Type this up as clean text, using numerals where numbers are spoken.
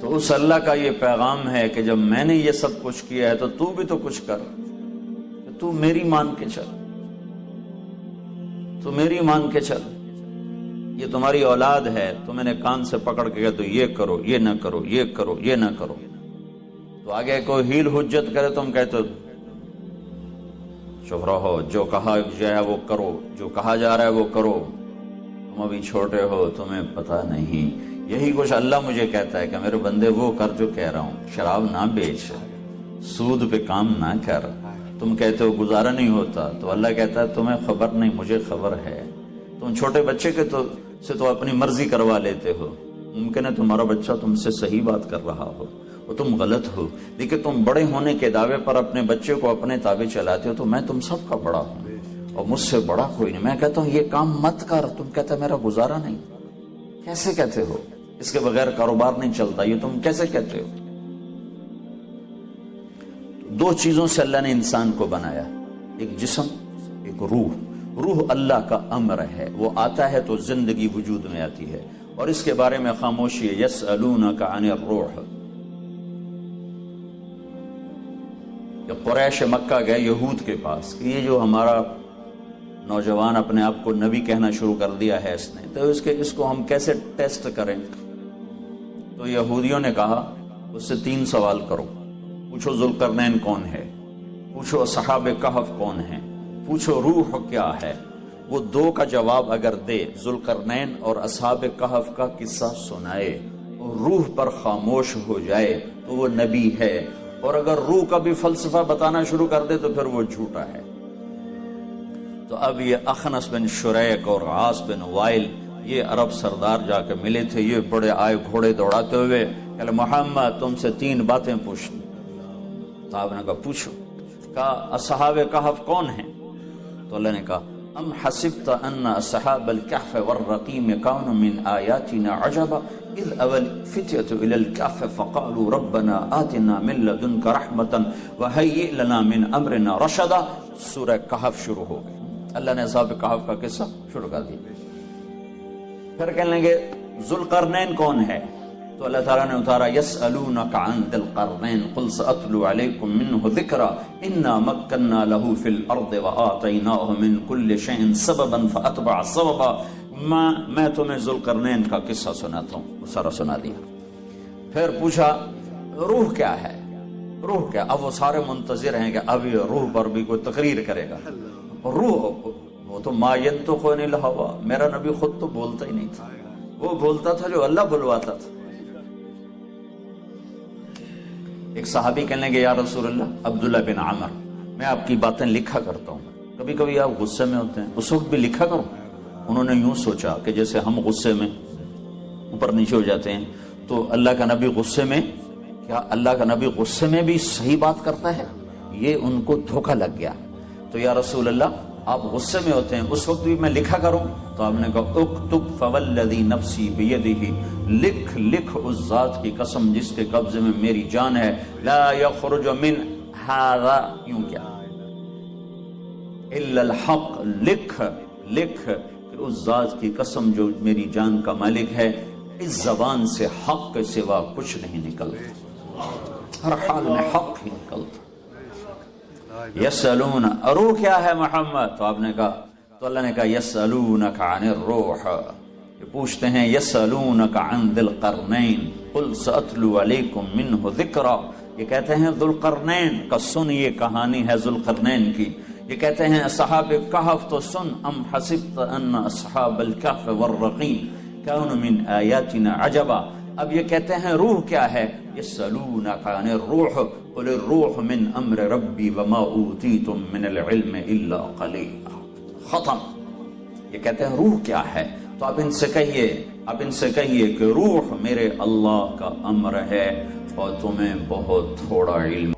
تو اس اللہ کا یہ پیغام ہے کہ جب میں نے یہ سب کچھ کیا ہے تو تو بھی تو کچھ کر، تو میری مان کے چل، تو میری مان کے چل، یہ تمہاری اولاد ہے، تو میں نے کان سے پکڑ کے کہا تو یہ کرو، یہ نہ کرو، یہ کرو، یہ نہ کرو، تو آگے کوئی ہیل حجت کرے تم کہتے ہو چپ رہو، جو کہا جائے وہ کرو، جو کہا جا رہا ہے وہ کرو، تم ابھی چھوٹے ہو، تمہیں پتہ نہیں۔ یہی کچھ اللہ مجھے کہتا ہے کہ میرے بندے وہ کر جو کہہ رہا ہوں، شراب نہ بیچ، سود پہ کام نہ کر۔ تم کہتے ہو گزارا نہیں ہوتا، تو اللہ کہتا ہے تمہیں خبر نہیں، مجھے خبر ہے۔ تم چھوٹے بچے کے تو اپنی مرضی کروا لیتے ہو، ممکن ہے تمہارا بچہ تم سے صحیح بات کر رہا ہو اور تم غلط ہو، لیکن تم بڑے ہونے کے دعوے پر اپنے بچے کو اپنے تابع چلاتے ہو۔ تو میں تم سب کا بڑا ہوں اور مجھ سے بڑا کوئی نہیں، میں کہتا ہوں یہ کام مت کر، تم کہتا میرا گزارا نہیں۔ کیسے کہتے ہو؟ اس کے بغیر کاروبار نہیں چلتا، یہ تم کیسے کہتے ہو؟ دو چیزوں سے اللہ نے انسان کو بنایا، ایک جسم، ایک روح۔ روح اللہ کا امر ہے، وہ آتا ہے تو زندگی وجود میں آتی ہے، اور اس کے بارے میں خاموشی ہے۔ یسألونک عن الروح، قریش مکہ گئے یہود کے پاس کہ یہ جو ہمارا نوجوان اپنے آپ کو نبی کہنا شروع کر دیا ہے اس نے، تو اس کو ہم کیسے ٹیسٹ کریں؟ تو یہودیوں نے کہا اس سے 3 سوال کرو، پوچھو ذوالقرنین کون ہے، پوچھو اصحاب کہف کون ہیں، پوچھو روح کیا ہے۔ وہ 2 کا جواب اگر دے، ذوالقرنین اور اصحاب کہف کا قصہ سنائے اور روح پر خاموش ہو جائے تو وہ نبی ہے، اور اگر روح کا بھی فلسفہ بتانا شروع کر دے تو پھر وہ جھوٹا ہے۔ تو اب یہ اخنس بن شریک اور عاص بن وائل، یہ عرب سردار جا کے ملے تھے، یہ بڑے آئے گھوڑے دوڑاتے ہوئے کہ محمد تم سے 3 باتیں پوچھنی۔ تو آپ نے کہا پوچھو۔ کہا اصحاب کہف کون ہیں؟ تو اللہ نے کہا ام حسبت ان اصحاب الكهف والرقیم كانوا من آیاتنا عجبا اذ اول فتية الى الكهف فقالوا ربنا آتنا من لدنك رحمة وهيئ لنا من امرنا رشدا۔ سورہ کہف شروع ہو گئی، اللہ نے اصحاب کہف کا قصہ شروع کر دیا۔ پھر کہنے لگے ذوالقرنین کون ہے؟ تو اللہ تعالیٰ نے اتارا یسألونک عن ذی القرنین قل سأتلو علیکم منہ ذکرا انا مکننا له فی الارض وآتیناہ من کل شیء سببا فاتبع سببا۔ میں تمہیں ذوالقرنین کا قصہ سناتا ہوں، وہ سارا سنا دیا۔ پھر پوچھا روح کیا ہے، روح کیا؟ اب وہ سارے منتظر ہیں کہ اب یہ روح پر بھی کوئی تقریر کرے گا۔ روح وہ تو ما ینطق عن الہوی، میرا نبی خود تو بولتا ہی نہیں تھا، وہ بولتا تھا جو اللہ بلواتا تھا۔ ایک صحابی کہنے لگے یا رسول اللہ، عبداللہ بن عمر، میں آپ کی باتیں لکھا کرتا ہوں، کبھی کبھی آپ غصے میں ہوتے ہیں، اس وقت بھی لکھا کرو۔ انہوں نے یوں سوچا کہ جیسے ہم غصے میں اوپر نیچے ہو جاتے ہیں، تو اللہ کا نبی غصے میں، کیا اللہ کا نبی غصے میں بھی صحیح بات کرتا ہے؟ یہ ان کو دھوکہ لگ گیا۔ تو یا رسول اللہ آپ غصے میں ہوتے ہیں، اس وقت بھی میں لکھا کروں؟ تو آپ نے کہا اکتب فوالذی نفسی بیدہ، لکھ اس ذات کی قسم جس کے قبضے میں میری جان ہے، لا یخرج من ھذا، یوں کیا الا الحق، لکھ کہ اس ذات کی قسم جو میری جان کا مالک ہے، اس زبان سے حق کے سوا کچھ نہیں نکلتا، ہر حال میں حق ہی نکلتا۔ یسألون، روح کیا ہے محمد؟ تو آپ نے کہا، تو اللہ نے کہا یسألونک عن الروح، یہ پوچھتے ہیں یسألونک عن ذی القرنین قل سأتلو علیکم منہ ذکرا۔ یہ کہتے ہیں ذوالقرنین کا سن، یہ کہانی ہے ذوالقرنین کی۔ یہ کہتے ہیں اصحاب کہف تو سن، ام حسبت ان اصحاب الکہف والرقیم كانوا من آیاتنا عجبا۔ اب یہ کہتے ہیں روح کیا ہے؟ یسألونک عن الروح قل الروح من امر ربی وما اوتیتم من العلم الا قلیلا۔ ختم۔ یہ کہتے ہیں روح کیا ہے؟ تو آپ ان سے کہیے کہ روح میرے اللہ کا امر ہے اور تمہیں بہت تھوڑا علم